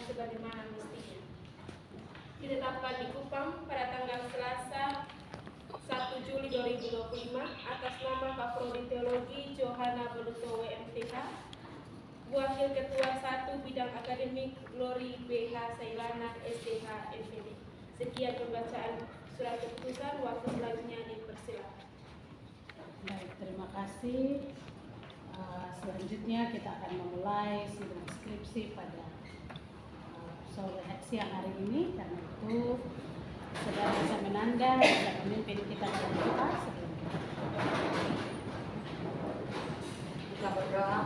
sebagaimana mestinya. Ditetapkan di Kupang pada tanggal Selasa 1 Juli 2025 atas nama Kaprodi Teologi Johana Belutowe MTH, Wakil Ketua 1 Bidang Akademik Glory BH Sailana SDH MPD. Sekian pembacaan surat keputusan, waktu selanjutnya dipersilakan. Baik, terima kasih. Selanjutnya kita akan memulai sidang skripsi pada sore siang hari ini. Karena itu, saudara bisa menanda bisa memimpin kita dalam doa sebelum kita berdoa.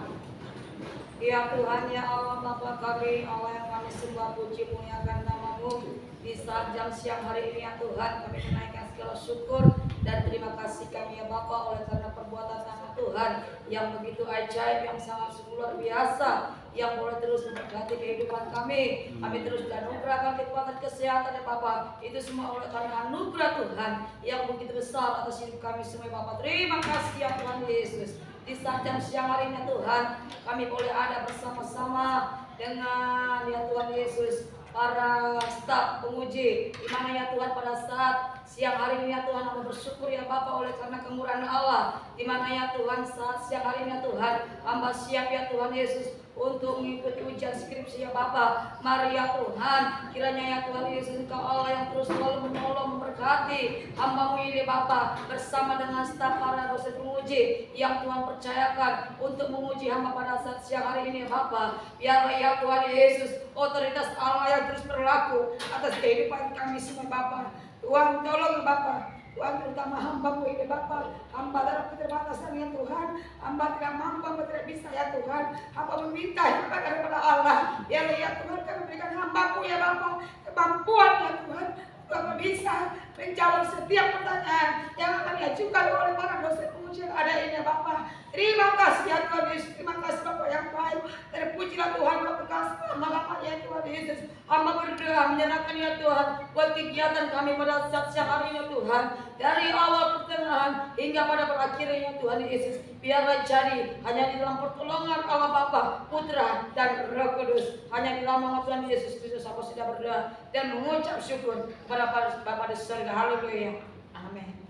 Ya Tuhan, ya Allah Bapa kami, Allah yang kami sembah, puji muliakan nama-Mu. Di saat jam siang hari ini ya Tuhan, kami menaikkan segala syukur dan terima kasih kami ya Bapa oleh karena perbuatan tangan Tuhan yang begitu ajaib, yang sangat luar biasa, yang boleh terus memberkati kehidupan kami. Kami terus dianugerahkan kekuatan kesehatan ya Bapa. Itu semua oleh karena anugerah Tuhan yang begitu besar atas hidup kami semua Bapa. Terima kasih ya Tuhan Yesus. Di saat jam siang hari ini Tuhan, kami boleh ada bersama-sama dengan ya Tuhan Yesus para staf penguji, di mana ya Tuhan pada saat siang hari ini ya Tuhan, kami bersyukur ya Bapa oleh karena kemurahan Allah, di mana ya Tuhan saat siang hari ini ya Tuhan, hamba siap ya Tuhan Yesus untuk mengikuti ujian skripsi ya Bapa. Mari ya Tuhan, kiranya ya Tuhan Yesus Engkau Allah yang terus selalu menolong, memberkati hamba-Mu ini Bapa, bersama dengan staf para dosen penguji yang Tuhan percayakan untuk menguji hamba pada saat siang hari ini Bapa. Biarlah ya Tuhan Yesus, otoritas Allah yang terus berlaku atas kehidupan kami semua Bapa. Tuhan tolong Bapa, Tuhan terutama hamba-Mu ini Bapa, hamba dalam keterbatasan ya Tuhan, hamba tidak mampu, hamba tidak bisa ya Tuhan, hamba meminta hamba daripada Allah, ya Tuhan kami berikan hamba-Mu ya Bapa kemampuan ya Tuhan, Bapa bisa menjawab setiap pertanyaan yang akan diajukan oleh para dosen penguji yang ada ini ya Bapa. Terima kasih ya Tuhan Yesus, terima kasih Bapa yang baik. Terpujilah Tuhan Bapa kasih malam ya Tuhan Yesus. Hamba berdoa menyerahkan ya Tuhan buat kegiatan kami pada saat siang hari ini Tuhan. Dari awal pertengahan hingga pada berakhirnya Tuhan Yesus. Biarlah jadi hanya di dalam pertolongan Allah Bapa, Putra dan Roh Kudus. Hanya di dalam nama Tuhan Yesus Kristus aku sudah berdoa dan mengucap syukur kepada Bapa di surga. Haleluya. Amin.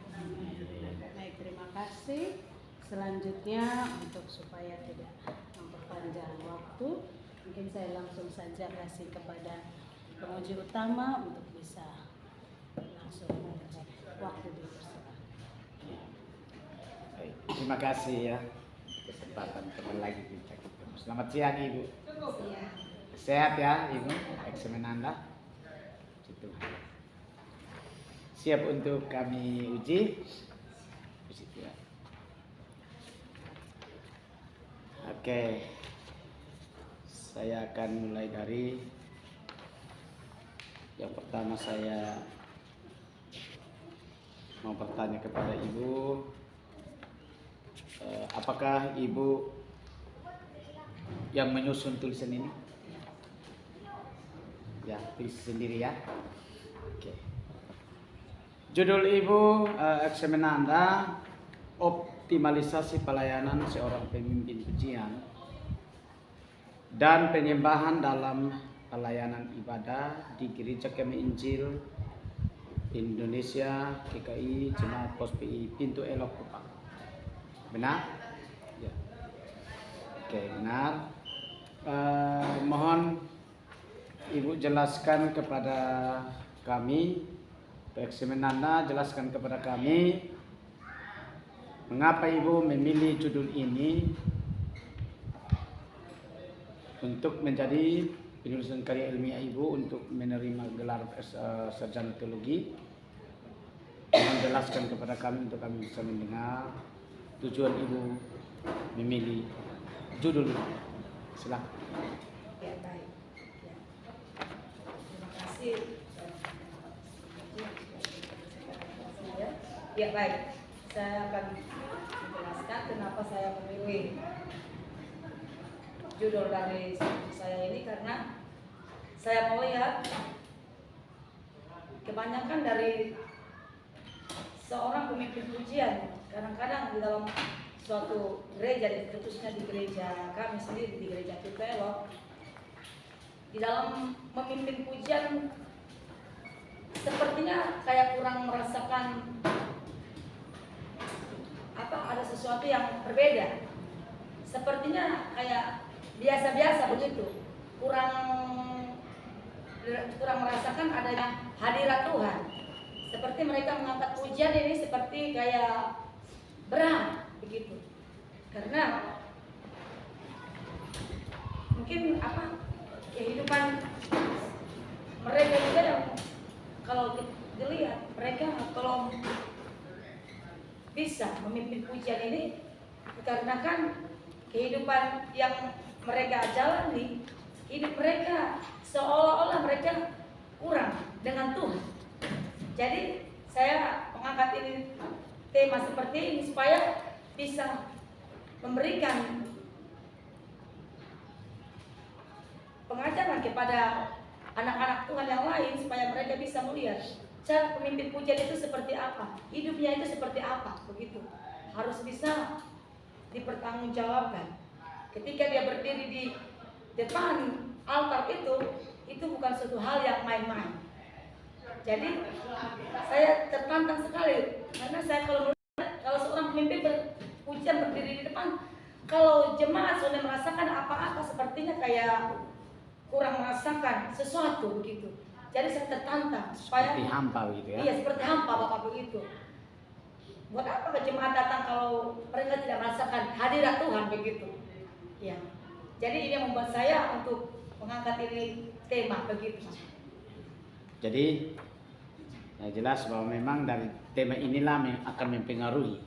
Baik, terima kasih. Selanjutnya untuk supaya tidak memperpanjang waktu, mungkin saya langsung saja kasih kepada penguji utama untuk bisa langsung waktu dipersilakan. Baik, terima kasih ya kesempatan kembali lagi kita ketemu. Selamat siang Ibu. Sehat ya Ibu, eksamen Anda. Puji Tuhan. Siap untuk kami uji. Puji Tuhan. Oke, saya akan mulai dari yang pertama. Saya mau bertanya kepada Ibu, apakah Ibu yang menyusun tulisan ini? Ya, tulis sendiri ya. Oke. Judul Ibu eksamen Anda, optimalisasi pelayanan seorang pemimpin pujian dan penyembahan dalam pelayanan ibadah di Gereja Kami Injil Indonesia GKI Jemaat POS-PI Pintu Elok Kupang. Benar? Ya. Oke, benar. Mohon Ibu jelaskan kepada kami, eksamen Anda jelaskan kepada kami mengapa Ibu memilih judul ini untuk menjadi penulisan karya ilmiah Ibu untuk menerima gelar sarjana teologi. Mohon jelaskan kepada kami untuk kami bisa mendengar tujuan Ibu memilih judul ini. Silakan. Ya baik. Terima kasih. Ya baik. Saya akan menjelaskan kenapa saya memilih judul dari skripsi saya ini, karena saya melihat kebanyakan dari seorang pemimpin pujian kadang-kadang di dalam suatu gereja, khususnya di gereja kami sendiri, di gereja Pintu Elok, di dalam memimpin pujian sepertinya kayak kurang merasakan ada sesuatu yang berbeda. Sepertinya kayak biasa-biasa begitu, kurang merasakan adanya hadirat Tuhan. Seperti mereka mengangkat pujian ini seperti kayak berat begitu, karena mungkin kehidupan mereka juga yang kalau dilihat mereka kalau bisa memimpin pujian ini dikarenakan kehidupan yang mereka jalani, hidup mereka seolah-olah mereka kurang dengan Tuhan. Jadi saya mengangkat ini tema seperti ini supaya bisa memberikan pengajaran kepada anak-anak Tuhan yang lain supaya mereka bisa melihat cara pemimpin pujian itu seperti apa, hidupnya itu seperti apa, begitu. Harus bisa dipertanggungjawabkan. Ketika dia berdiri di depan altar itu bukan suatu hal yang main-main. Jadi saya tertantang sekali karena saya kalau seorang pemimpin pujian berdiri di depan, kalau jemaat sudah merasakan apa-apa sepertinya kayak kurang merasakan sesuatu begitu. Jadi saya tertantang supaya seperti hampa gitu ya. Iya, seperti hampa Bapak begitu. Buat apa jemaat datang kalau mereka tidak merasakan hadirat Tuhan begitu? Ya. Jadi ini yang membuat saya untuk mengangkat ini tema begitu. Jadi ya jelas bahwa memang dari tema inilah akan mempengaruhi,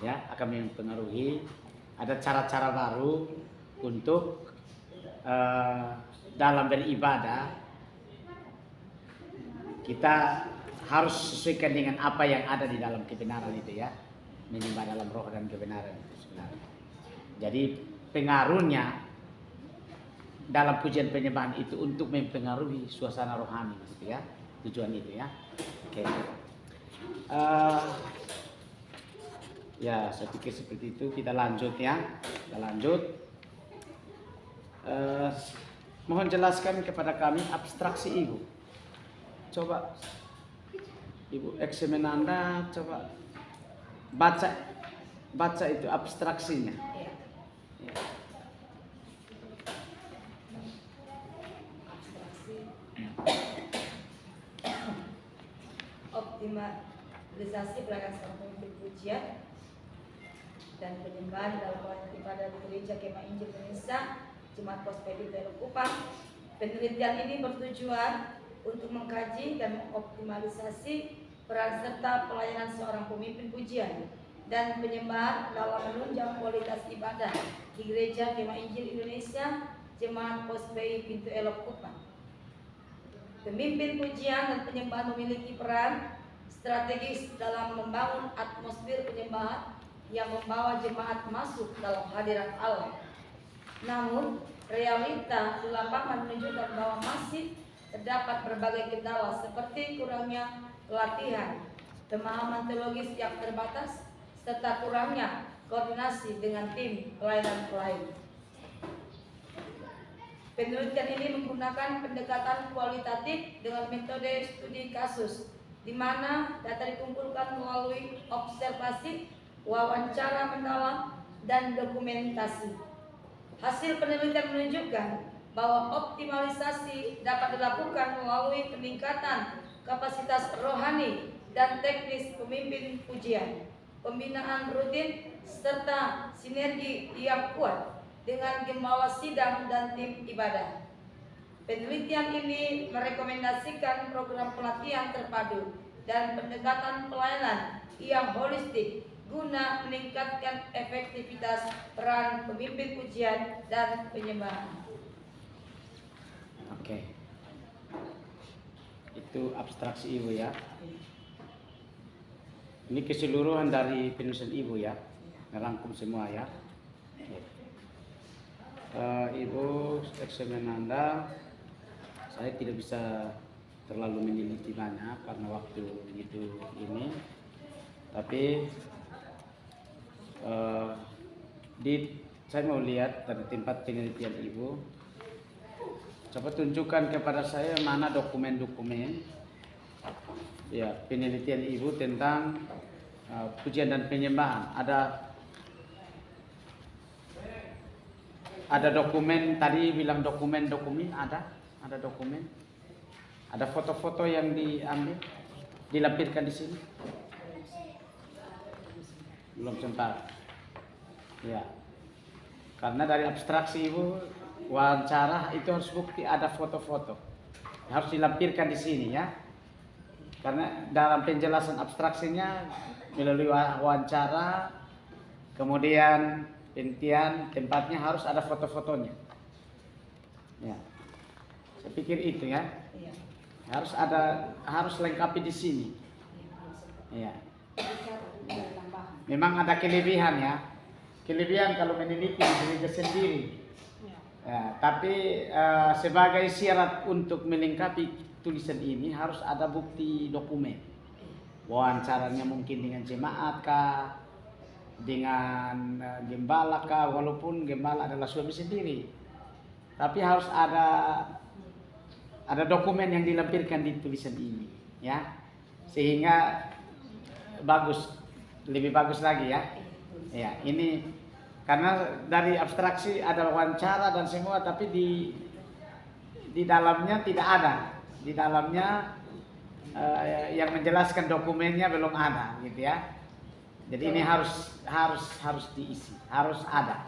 ya, akan mempengaruhi ada cara-cara baru untuk dalam beribadah. Kita harus sesuaikan dengan apa yang ada di dalam kebenaran itu ya, menyembah dalam roh dan kebenaran itu sebenarnya. Jadi pengaruhnya dalam pujian penyembahan itu untuk mempengaruhi suasana rohani gitu ya, tujuan itu ya. Oke. Ya saya pikir seperti itu. Kita lanjut ya, kita lanjut. Mohon jelaskan kepada kami abstraksi ibu. Coba Ibu Eksemenanda coba baca itu abstraksinya. Ya. Optimalisasi pelayanan seorang pemimpin pujian dan penyembahan dalam pelayanan ibadah di Gereja Kemah Injil Indonesia Jemaat Pospedi Teluk Kupang. Penelitian ini bertujuan untuk mengkaji dan mengoptimalisasi peran serta pelayanan seorang pemimpin pujian dan penyembahan dalam menunjang kualitas ibadah di Gereja Kemah Injil Indonesia Jemaat Pospedi Pintu Elok Kupang. Pemimpin pujian dan penyembahan memiliki peran strategis dalam membangun atmosfer penyembahan yang membawa jemaat masuk dalam hadirat Allah. Namun, realita di lapangan menunjukkan bahwa masih terdapat berbagai kendala seperti kurangnya pelatihan, pemahaman teologis yang terbatas, serta kurangnya koordinasi dengan tim pelayanan lain. Penelitian ini menggunakan pendekatan kualitatif dengan metode studi kasus, di mana data dikumpulkan melalui observasi, wawancara mendalam, dan dokumentasi. Hasil penelitian menunjukkan bahwa optimalisasi dapat dilakukan melalui peningkatan kapasitas rohani dan teknis pemimpin pujian, pembinaan rutin, serta sinergi yang kuat dengan gembala sidang dan tim ibadah. Penelitian ini merekomendasikan program pelatihan terpadu dan pendekatan pelayanan yang holistik guna meningkatkan efektivitas peran pemimpin pujian dan penyembahan. Oke. Itu abstraksi Ibu ya. Ini keseluruhan dari penulisan Ibu ya. Merangkum semua ya. Ibu Eksemenanda, saya tidak bisa terlalu meneliti banyak karena waktu begitu ini. Tapi saya mau lihat dari tempat penelitian Ibu. Coba tunjukkan kepada saya mana dokumen-dokumen ya penelitian Ibu tentang pujian dan penyembahan. Ada dokumen, tadi bilang dokumen ada dokumen, ada foto-foto yang diambil, dilampirkan di sini. Belum sempat. Ya, karena dari abstraksi Ibu wawancara itu harus bukti ada foto-foto, harus dilampirkan di sini ya. Karena dalam penjelasan abstraksinya melalui wawancara, kemudian penelitian tempatnya harus ada foto-fotonya. Ya, saya pikir itu ya. Iya. Harus lengkapi di sini. Ya. tambahan. Memang ada kelebihan ya. Kelebihan kalau meneliti diri sendiri. Ya, tapi sebagai syarat untuk melengkapi tulisan ini harus ada bukti dokumen. Wawancaranya mungkin dengan jemaat kah, dengan gembala kah, walaupun gembala adalah suami sendiri. Tapi harus ada dokumen yang dilampirkan di tulisan ini, ya. Sehingga lebih bagus lagi ya. Ya, ini karena dari abstraksi ada wawancara dan semua, tapi di dalamnya tidak ada. Di dalamnya yang menjelaskan dokumennya belum ada, gitu ya. Jadi ini harus diisi, harus ada.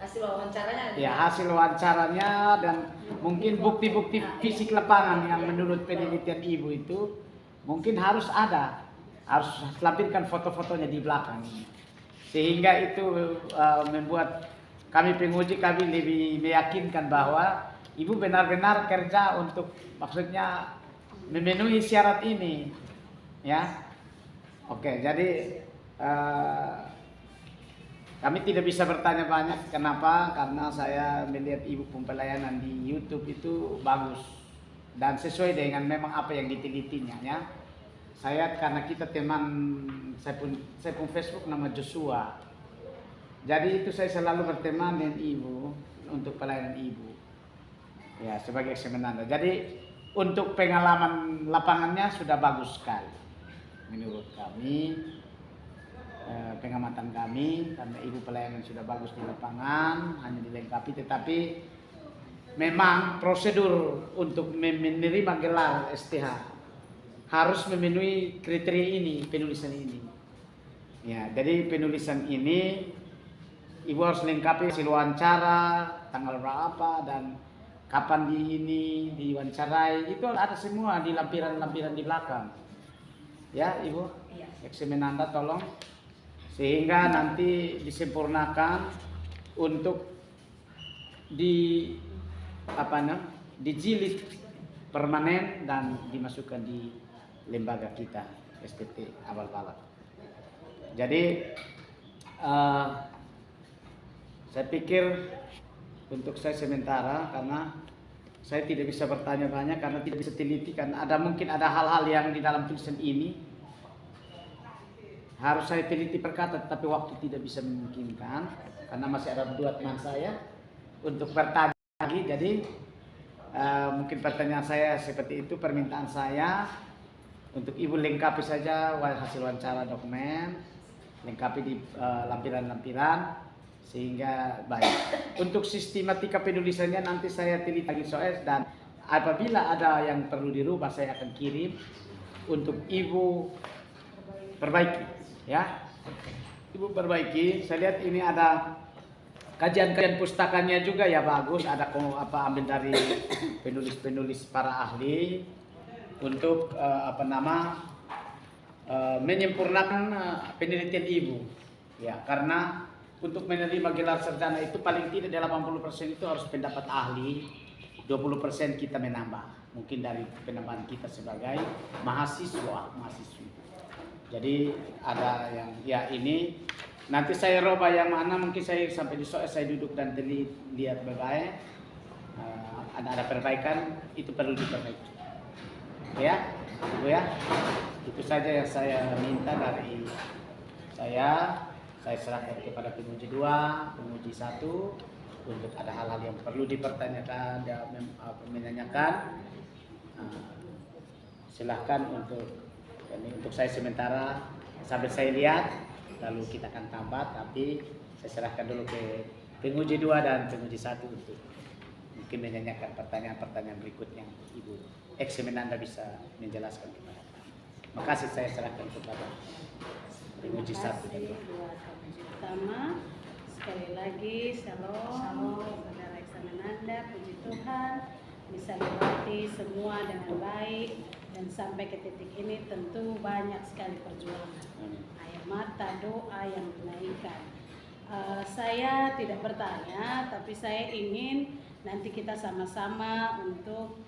Hasil wawancaranya. Ya, hasil wawancaranya dan mungkin bukti-bukti fisik lapangan yang menurut penelitian Ibu itu mungkin harus ada. Harus lampirkan foto-fotonya di belakang. Sehingga itu membuat kami penguji lebih meyakinkan bahwa Ibu benar-benar kerja untuk maksudnya memenuhi syarat ini, ya. Oke, jadi kami tidak bisa bertanya banyak. Kenapa? Karena saya melihat Ibu pelayanan di YouTube itu bagus dan sesuai dengan memang apa yang ditelitinya, ya. Karena kita teman, saya pun Facebook nama Joshua. Jadi itu saya selalu berteman dengan Ibu untuk pelayanan Ibu. Ya, sebagai eksaminanda. Jadi untuk pengalaman lapangannya sudah bagus sekali. Menurut kami, pengamatan kami, karena Ibu pelayanan sudah bagus di lapangan, hanya dilengkapi. Tetapi memang prosedur untuk menerima gelar STH harus memenuhi kriteria ini, penulisan ini. Ya, jadi penulisan ini Ibu harus lengkapi hasil wawancara, tanggal berapa dan kapan diwawancarai, itu ada semua di lampiran-lampiran di belakang. Ya, Ibu, eksaminanda tolong, sehingga nanti disempurnakan untuk dijilid permanen dan dimasukkan di lembaga kita STT Abal Balak. Jadi saya pikir untuk saya sementara, karena saya tidak bisa bertanya banyak karena tidak bisa teliti, karena mungkin ada hal-hal yang di dalam tulisan ini harus saya teliti perkata, tapi waktu tidak bisa memungkinkan karena masih ada dua teman saya untuk bertanya lagi. Jadi mungkin pertanyaan saya seperti itu, permintaan saya untuk Ibu lengkapi saja hasil wawancara dokumen, lengkapi di lampiran-lampiran sehingga baik. Untuk sistematika penulisannya nanti saya teliti lagi soal, dan apabila ada yang perlu dirubah saya akan kirim untuk Ibu perbaiki, ya. Ibu perbaiki. Saya lihat ini ada kajian-kajian pustakanya juga ya, bagus. Ada ambil dari penulis-penulis para ahli untuk menyempurnakan penelitian Ibu, ya. Karena untuk menerima gelar sarjana itu paling tidak 80% itu harus pendapat ahli, 20% kita menambah. Mungkin dari penambahan kita sebagai mahasiswi. Jadi ada yang ya ini nanti saya roba yang mana, mungkin saya sampai di saya duduk dan lihat baik-baik. Ada perbaikan, itu perlu diperbaiki. Ya, Ibu ya. Itu saja yang saya minta dari saya serahkan kepada penguji 2, penguji 1, untuk ada hal-hal yang perlu dipertanyakan dan menanyakan, silahkan untuk saya sementara sambil saya lihat, lalu kita akan tambah, tapi saya serahkan dulu ke penguji 2 dan penguji 1 untuk mungkin menanyakan pertanyaan-pertanyaan berikutnya. Ibu Eksemenanda bisa menjelaskan kepada kami. Makasih, saya serahkan kepada penguji 1 dan 2. Buat penguji utama. Sekali lagi, shalom, saudara Eksemenanda, puji Tuhan bisa lewati semua dengan baik dan sampai ke titik ini tentu banyak sekali perjuangan, air mata, doa yang dinaikkan. Saya tidak bertanya, tapi saya ingin nanti kita sama-sama untuk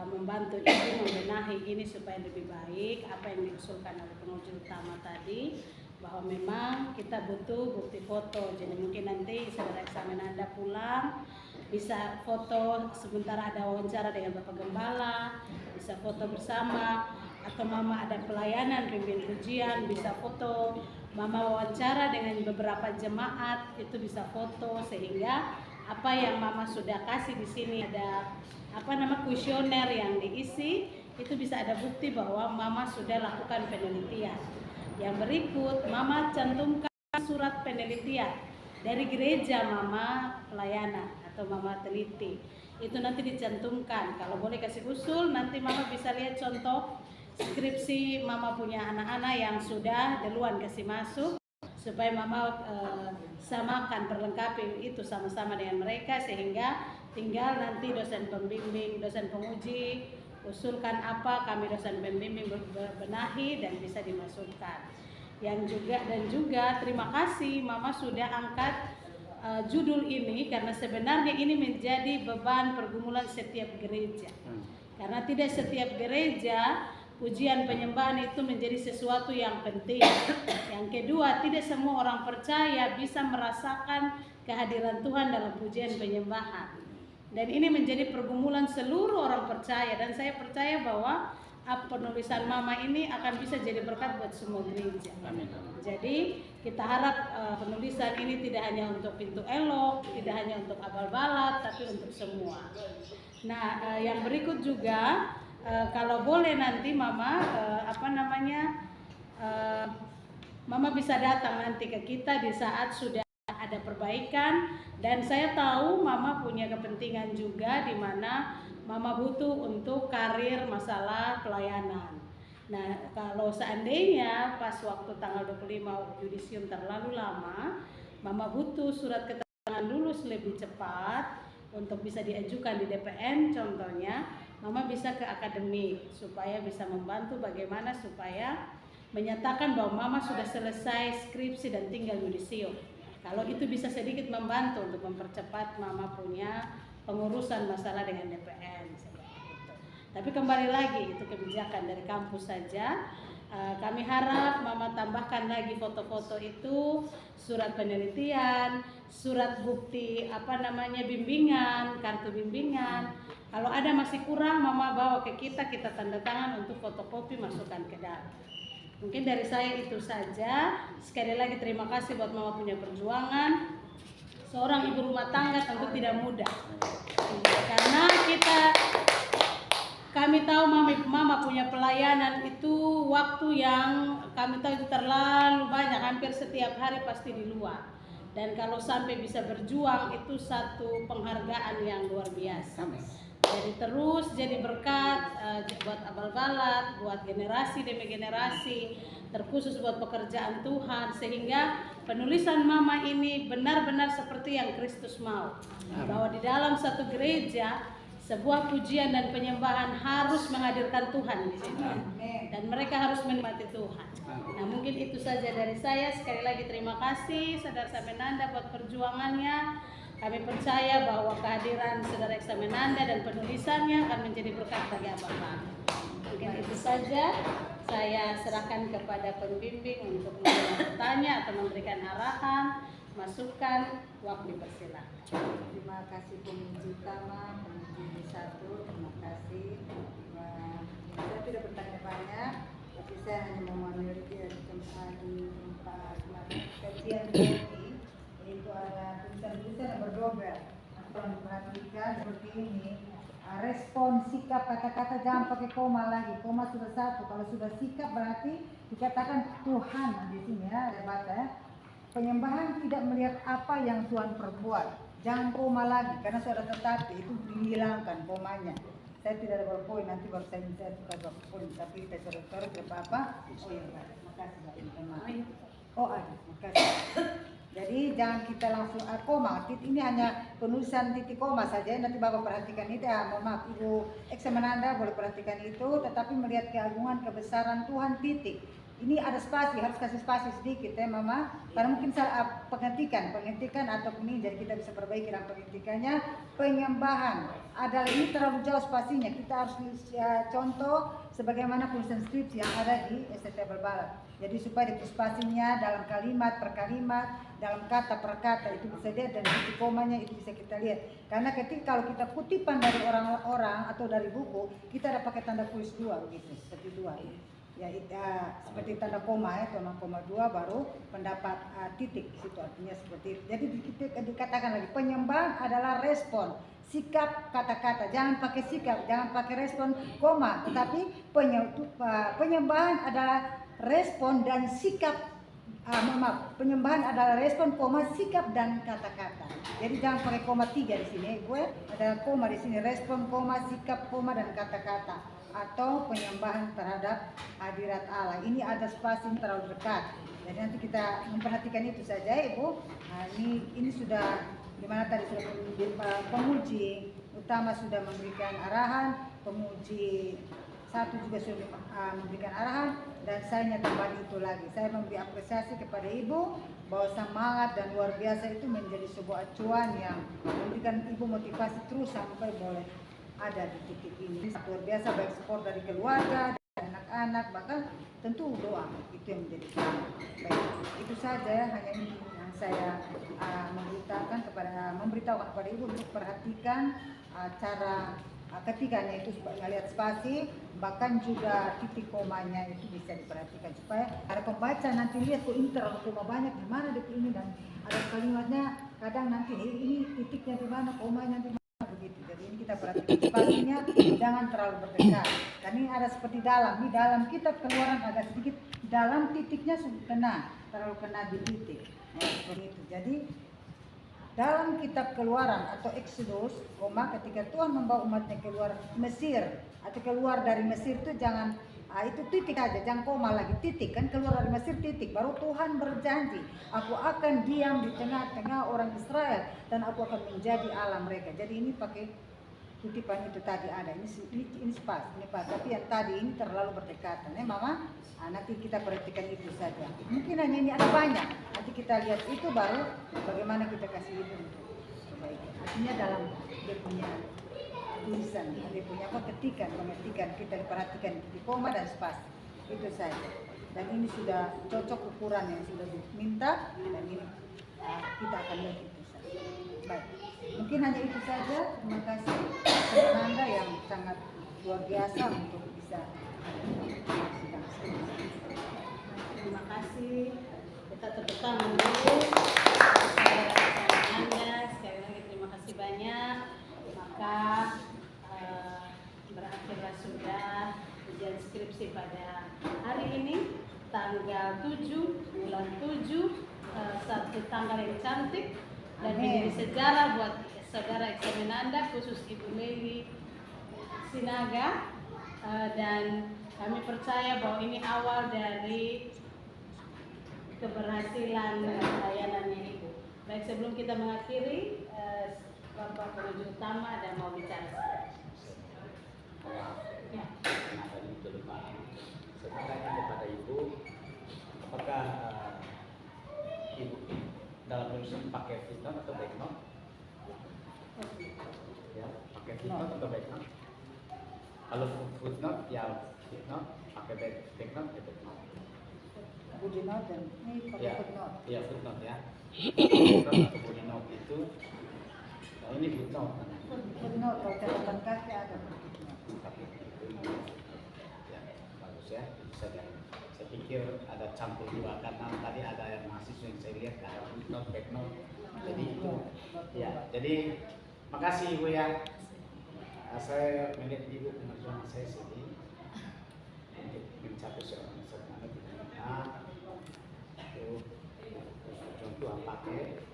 membantu ibu membenahi ini supaya lebih baik. Apa yang diusulkan oleh penguji utama tadi, bahwa memang kita butuh bukti foto. Jadi mungkin nanti saudara Eksemenanda pulang bisa foto sementara ada wawancara dengan Bapak Gembala, bisa foto bersama, atau mama ada pelayanan pimpin pujian bisa foto, mama wawancara dengan beberapa jemaat itu bisa foto, sehingga apa yang mama sudah kasih di sini ada kuesioner yang diisi, itu bisa ada bukti bahwa mama sudah lakukan penelitian. Yang berikut, mama cantumkan surat penelitian dari gereja mama pelayanan atau mama teliti. Itu nanti dicantumkan. Kalau boleh kasih usul, nanti mama bisa lihat contoh skripsi mama punya anak-anak yang sudah duluan kasih masuk, supaya mama samakan, perlengkapi itu sama-sama dengan mereka, sehingga tinggal nanti dosen pembimbing, dosen penguji usulkan apa, kami dosen pembimbing benahi dan bisa dimasukkan. Yang juga terima kasih mama sudah angkat judul ini, karena sebenarnya ini menjadi beban pergumulan setiap gereja. Karena tidak setiap gereja pujian penyembahan itu menjadi sesuatu yang penting. Yang kedua, tidak semua orang percaya bisa merasakan kehadiran Tuhan dalam pujian penyembahan. Dan ini menjadi pergumulan seluruh orang percaya, dan saya percaya bahwa penulisan mama ini akan bisa jadi berkat buat semua gereja. Amin. Jadi kita harap penulisan ini tidak hanya untuk Pintu Elok, tidak hanya untuk Abal Balat, tapi untuk semua. Nah, yang berikut juga kalau boleh nanti mama mama bisa datang nanti ke kita di saat sudah ada perbaikan, dan saya tahu mama punya kepentingan juga di mana mama butuh untuk karir masalah pelayanan. Nah, kalau seandainya pas waktu tanggal 25 yudisium terlalu lama, mama butuh surat keterangan lulus lebih cepat untuk bisa diajukan di DPN contohnya, mama bisa ke akademik supaya bisa membantu bagaimana supaya menyatakan bahwa mama sudah selesai skripsi dan tinggal yudisium. Kalau itu bisa sedikit membantu untuk mempercepat mama punya pengurusan masalah dengan DPN seperti itu. Tapi kembali lagi itu kebijakan dari kampus saja. Kami harap mama tambahkan lagi foto-foto itu, surat penelitian, surat bukti bimbingan, kartu bimbingan. Kalau ada masih kurang, mama bawa ke kita tanda tangan untuk fotokopi masukkan ke dalam. Mungkin dari saya itu saja. Sekali lagi terima kasih buat mama punya perjuangan. Seorang ibu rumah tangga tentu tidak mudah. Karena kami tahu mama punya pelayanan itu waktu yang kami tahu itu terlalu banyak, hampir setiap hari pasti di luar. Dan kalau sampai bisa berjuang itu satu penghargaan yang luar biasa. Jadi terus jadi berkat buat Abal Balat, buat generasi demi generasi, terkhusus buat pekerjaan Tuhan, sehingga penulisan mama ini benar-benar seperti yang Kristus mau. Bahwa di dalam satu gereja sebuah pujian dan penyembahan harus menghadirkan Tuhan di situ, dan mereka harus menikmati Tuhan. Nah, mungkin itu saja dari saya. Sekali lagi terima kasih saudara Eksemenanda buat perjuangannya. Kami percaya bahwa kehadiran saudara Eksemenanda dan penulisannya akan menjadi berkat bagi Bapak. Mungkin itu saja. Saya serahkan kepada pembimbing untuk bertanya atau memberikan arahan, masukan. Waktu dipersilakan. Terima kasih penguji utama, penguji 1, terima kasih. Saya tidak bertanya banyak, tapi saya hanya mau memiliki di tempat kajian yaitu ada tulisan-tulisan yang berdobel. tolong diperhatikan seperti ini. Respon sikap kata-kata jangan pakai koma lagi. Koma sudah satu. Kalau sudah sikap berarti dikatakan Tuhan di sini ya, baca ya. Penyembahan tidak melihat apa yang Tuhan perbuat. Jangan koma lagi karena sudah tetapi itu dihilangkan komanya. Saya tidak ada poin, nanti baru saya suka poin, tapi kita coret ke apa? Oh iya, makasih Mbak, minta maaf. Oh ada, makasih. Jadi jangan kita langsung koma. Ini hanya penulisan titik koma saja. Nanti Bapak perhatikan itu ya. Mohon maaf, Ibu Eksaminanda boleh perhatikan itu. Tetapi melihat keagungan kebesaran Tuhan titik. Ini ada spasi, harus kasih spasi sedikit ya Mama. Karena mungkin salah penghentikan atau ini jadi kita bisa perbaiki dalam penghentikannya. Penyembahan adalah ini terlalu jauh spasinya. Kita harus contoh sebagaimana penulisan skripsi yang ada di STT Balat. Jadi supaya itu spasinya dalam kalimat per kalimat, dalam kata per kata itu bisa lihat dan titik komanya itu bisa kita lihat. Karena ketika kalau kita kutipan dari orang-orang atau dari buku, kita ada pakai tanda tulis dua begitu, seperti dua. Ya seperti tanda koma ya, koma dua baru pendapat titik situ artinya seperti itu. Jadi dikatakan lagi penyembahan adalah respon sikap kata-kata, jangan pakai sikap, jangan pakai respon koma, tetapi penyembahan adalah respon dan sikap. Penyembahan adalah respon koma sikap dan kata-kata. Jadi jangan pakai koma 3 di sini, gue ada koma di sini, respon koma sikap koma dan kata-kata. Atau penyembahan terhadap hadirat Allah. Ini ada spasi terlalu dekat. Jadi nanti kita memperhatikan itu saja, Ibu. Nah, ini sudah dimana tadi sudah penguji utama sudah memberikan arahan, penguji satu juga sudah memberikan arahan, dan saya tambahan itu lagi. Saya memberi apresiasi kepada Ibu bahwa semangat dan luar biasa itu menjadi sebuah acuan yang memberikan Ibu motivasi terus sampai boleh ada di titik ini. Luar biasa, baik support dari keluarga, dari anak-anak, bahkan tentu doa itu yang menjadi baik. Itu saja ya, hanya ini yang saya memberitahukan kepada Ibu untuk perhatikan cara ketikanya itu supaya lihat spasi, bahkan juga titik komanya itu bisa diperhatikan supaya ada pembaca nanti lihat kok ini terlalu koma banyak di mana detik ini, dan ada kalimatnya kadang nanti ini titiknya di mana, komanya di mana. Begitu. Jadi ini kita perhatikan spasinya jangan terlalu berdekat. Dan ini ada seperti dalam, di dalam kitab Keluaran agak sedikit dalam titiknya sudah terlalu kena di titik. Ya, seperti itu. Jadi dalam kitab Keluaran atau Exodus, ketika Tuhan membawa umatnya keluar Mesir atau keluar dari Mesir itu jangan itu titik aja, jangan koma lagi, titik kan, keluar dari Mesir titik, baru Tuhan berjanji, aku akan diam di tengah-tengah orang Israel dan aku akan menjadi Allah mereka. Jadi ini pakai kutipan itu tadi ada, ini pas, tapi yang tadi ini terlalu berdekatan ya Mama. Nanti kita perhatikan itu saja. Mungkin hanya ini ada banyak, nanti kita lihat itu baru bagaimana kita kasih itu untuk kebaikan. Artinya dalam dia punya tulisan, dia punya pengetikan, kita perhatikan di koma dan spasi, itu saja. Dan ini sudah cocok ukuran yang sudah diminta, dan ini kita akan lihat itu saja. Baik, mungkin hanya itu saja. Terima kasih kepada Anda yang sangat luar biasa untuk bisa. Terima kasih. Kita tepuk tangan dulu. Anda sekali lagi terima kasih banyak. Maka berakhirlah sudah ujian skripsi pada hari ini, tanggal 7 bulan 7, satu tanggal yang cantik dan menjadi sejarah buat saudara Eksaminanda, khusus Ibu Lewi Sinaga, dan kami percaya bahwa ini awal dari keberhasilan layanannya Ibu. Baik, sebelum kita mengakhiri, Bapak Penunjuk Utama ada mau bicara. Ya. Ada ini kelupaan. Saya tanya kepada Ibu, apakah Ibu dalam penulisan pakai footnote atau backnote? Ya, pakai footnote atau backnote? Kalau footnote ya footnote, pakai backnote ya backnote. Footnote dan ini pakai footnote. Iya footnote ya. Footnote atau footnote itu, nah ini footnote. Footnote kalau catatan kaki ada. Ya, bagus ya, itu saja. Saya pikir ada campur dua karena tadi ada yang mahasiswa yang saya lihat ada footnote, backnote. Jadi itu, ya, jadi Makasih Ibu ya. Saya melihat Ibu perjuangan saya sini untuk mencapai seorang sarjana di dunia. Itu Tuhan pakai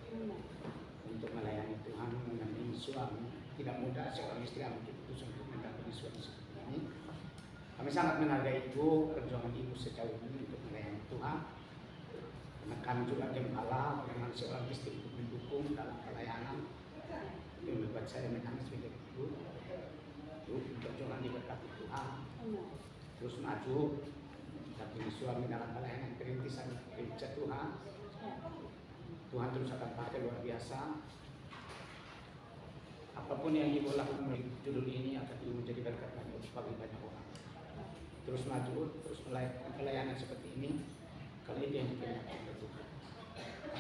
untuk melayani Tuhan, menemani suami. Tidak mudah seorang istri ambil keputusan untuk mendampingi suami seperti ini. Kami sangat menghargai Ibu, perjuangan Ibu sejauh ini untuk melayani Tuhan. Karena kami juga gembala dengan seorang istri untuk mendukung dalam pelayanan. Itu membuat saya menangis melihat Ibu. Ibu perjuangan diberkati Tuhan. Terus maju, mendampingi suami dalam pelayanan perintisan gereja Tuhan. Tuhan terus akan pakai luar biasa. Apapun yang Ibu lakukan melalui judul ini akan menjadi berkat bagi banyak orang. Terus maju, terus melakukan pelayanan seperti ini. Kalau itu yang dikehendaki Tuhan.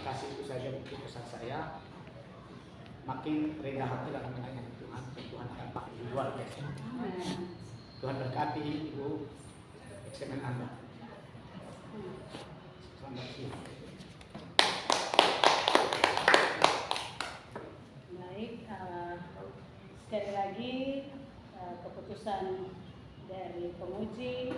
Kasih itu saja bukti pesan saya. Makin rendah hati dalam melayani Tuhan, Tuhan akan pakai luar biasa. Tuhan berkati Ibu, eksemen Anda. Selamat siang. Baik, sekali lagi keputusan dari penguji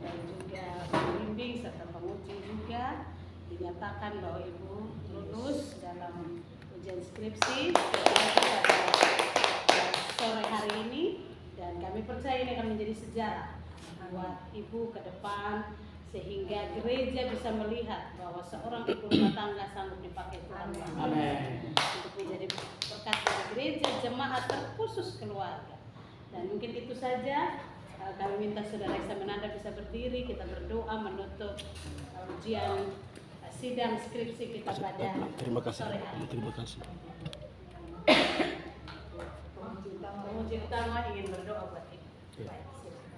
dan juga pembimbing serta penguji juga dinyatakan bahwa Ibu lulus dalam ujian skripsi pada sore hari ini, dan kami percaya ini akan menjadi sejarah buat Ibu ke depan, sehingga gereja bisa melihat bahwa seorang ibu rumah tangga sanggup dipakai Tuhan untuk menjadi berkat bagi gereja, jemaat, terkhusus keluarga. Dan mungkin itu saja. Kami minta Saudara Eksaminanda bisa berdiri, kita berdoa menutup ujian sidang skripsi kita pada sore hari. Terima kasih. Penguji utama ingin berdoa buat Ibu. Ya. Baik, silakan.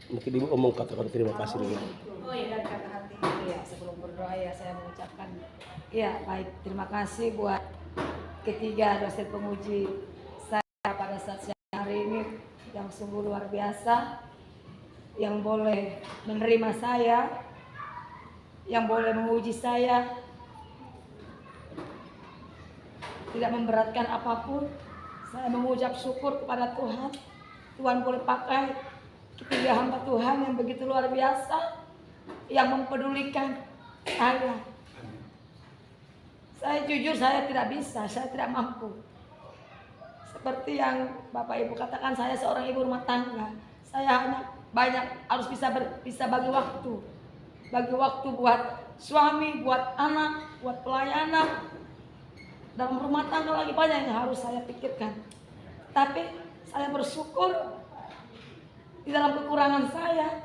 Mungkin Ibu omong katakan terima kasih dulu. Oh iya, Dan kata hati ya, sebelum berdoa ya saya mengucapkan ya baik, terima kasih buat ketiga dosen penguji saya pada saat siang hari ini yang sungguh luar biasa, yang boleh menerima saya, yang boleh menguji saya, tidak memberatkan apapun. Saya mengucap syukur kepada Tuhan. Tuhan boleh pakai ketiga hamba Tuhan yang begitu luar biasa, yang mempedulikan saya. Saya jujur, saya tidak bisa, saya tidak mampu. Seperti yang Bapak Ibu katakan, saya seorang ibu rumah tangga. Saya hanya harus bisa bagi waktu buat suami, buat anak, buat pelayanan. Dalam rumah tangga lagi banyak yang harus saya pikirkan. Tapi saya bersyukur di dalam kekurangan saya,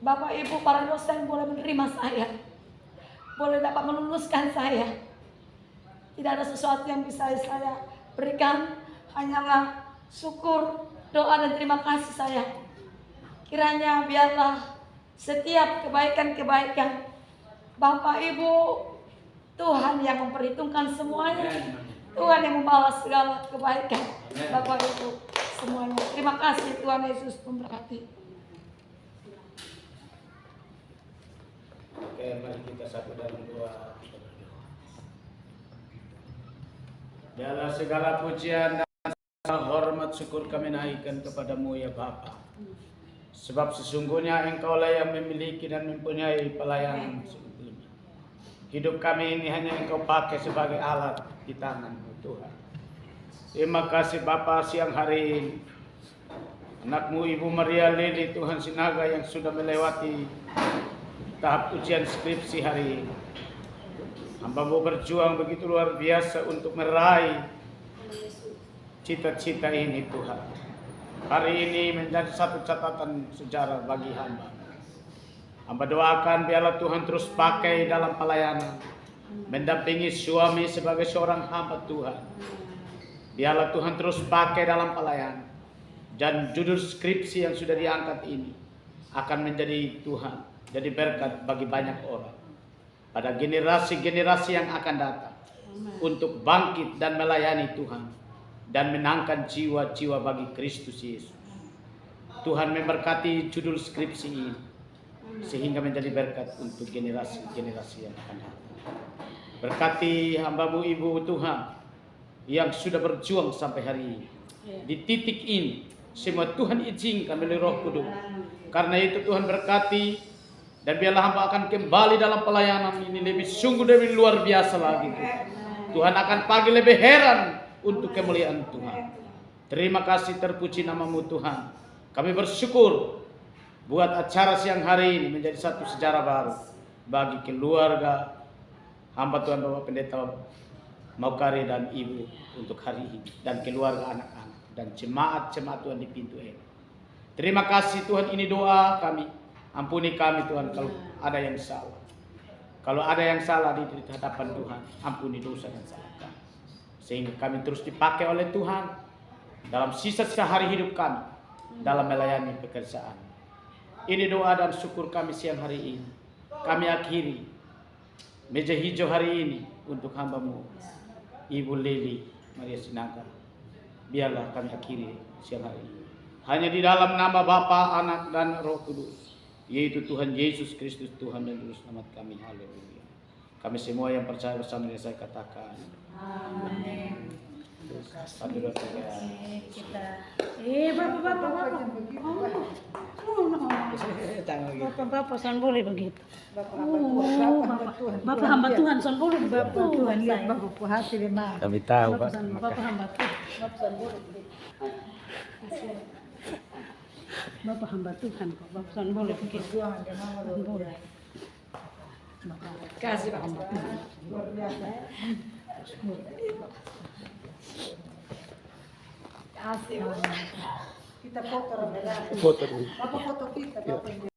Bapak Ibu para dosen boleh menerima saya, boleh dapat meluluskan saya. Tidak ada sesuatu yang bisa saya berikan, hanyalah syukur, doa dan terima kasih saya. Kiranya biarlah setiap kebaikan-kebaikan Bapak Ibu, Tuhan yang memperhitungkan semuanya, Tuhan yang membalas segala kebaikan Bapak Ibu semuanya. Terima kasih, Tuhan Yesus memberkati. Oke, mari kita satu dalam doa. Dalam segala pujian dan hormat syukur kami naikkan kepadamu ya Bapa. Sebab sesungguhnya Engkaulah yang memiliki dan mempunyai pelayanan sebetulnya. Hidup kami ini hanya Engkau pakai sebagai alat di tangan-Mu Tuhan. Terima kasih Bapa, siang hari ini anak-Mu Ibu Maria Lili Tuhan Sinaga yang sudah melewati tahap ujian skripsi hari ini. Hamba-Mu berjuang begitu luar biasa untuk meraih cita-cita ini Tuhan. Hari ini menjadi satu catatan sejarah bagi hamba. Hamba doakan biarlah Tuhan terus pakai dalam pelayanan, mendampingi suami sebagai seorang hamba Tuhan. Biarlah Tuhan terus pakai dalam pelayanan, dan judul skripsi yang sudah diangkat ini akan menjadi Tuhan, jadi berkat bagi banyak orang pada generasi-generasi yang akan datang. Untuk bangkit dan melayani Tuhan dan menangkan jiwa-jiwa bagi Kristus Yesus. Tuhan memberkati judul skripsi ini sehingga menjadi berkat untuk generasi-generasi yang akan datang. Berkati hamba-Mu Ibu Tuhan yang sudah berjuang sampai hari ini. Di titik ini semua Tuhan izinkan melalui Roh Kudus. Karena itu Tuhan berkati, dan biarlah hamba akan kembali dalam pelayanan ini lebih sungguh lebih luar biasa lagi. Tuhan akan panggil lebih heran untuk kemuliaan Tuhan. Terima kasih, terpuji namamu Tuhan. Kami bersyukur buat acara siang hari ini menjadi satu sejarah baru bagi keluarga hamba Tuhan Bapak Pendeta Maukari dan Ibu untuk hari ini, dan keluarga anak-anak dan jemaat-jemaat Tuhan di pintu ini. Terima kasih Tuhan, ini doa kami. Ampuni kami Tuhan kalau ada yang salah. Kalau ada yang salah di hadapan Tuhan, ampuni dosa dan salah kami. Sehingga kami terus dipakai oleh Tuhan dalam sisa-sisa hari hidup kami, dalam melayani pekerjaan. Ini doa dan syukur kami siang hari ini. Kami akhiri meja hijau hari ini untuk hamba-Mu Ibu Leli Maria Sinaga. Biarlah kami akhiri siang hari ini hanya di dalam nama Bapa, Anak, dan Roh Kudus, yaitu Tuhan Yesus Kristus, Tuhan dan Juru Selamat kami. Haleluya. Kami semua yang percaya bersama dengan saya katakan Amin. Amin. Kita Bapak san boleh begitu. Bapak hamba Tuhan san boleh begitu. Tuhan lihat Bapak hati lemah. Kami tahu, Pak. Bapak hamba Tuhan. Bapak san boleh begitu. Bapak hamba Tuhan kok. Bapak san boleh begitu. Boleh. Kasih Pak. Luar biasa. Kasih. Kita foto Bapak Foto dulu. foto kita Bapak.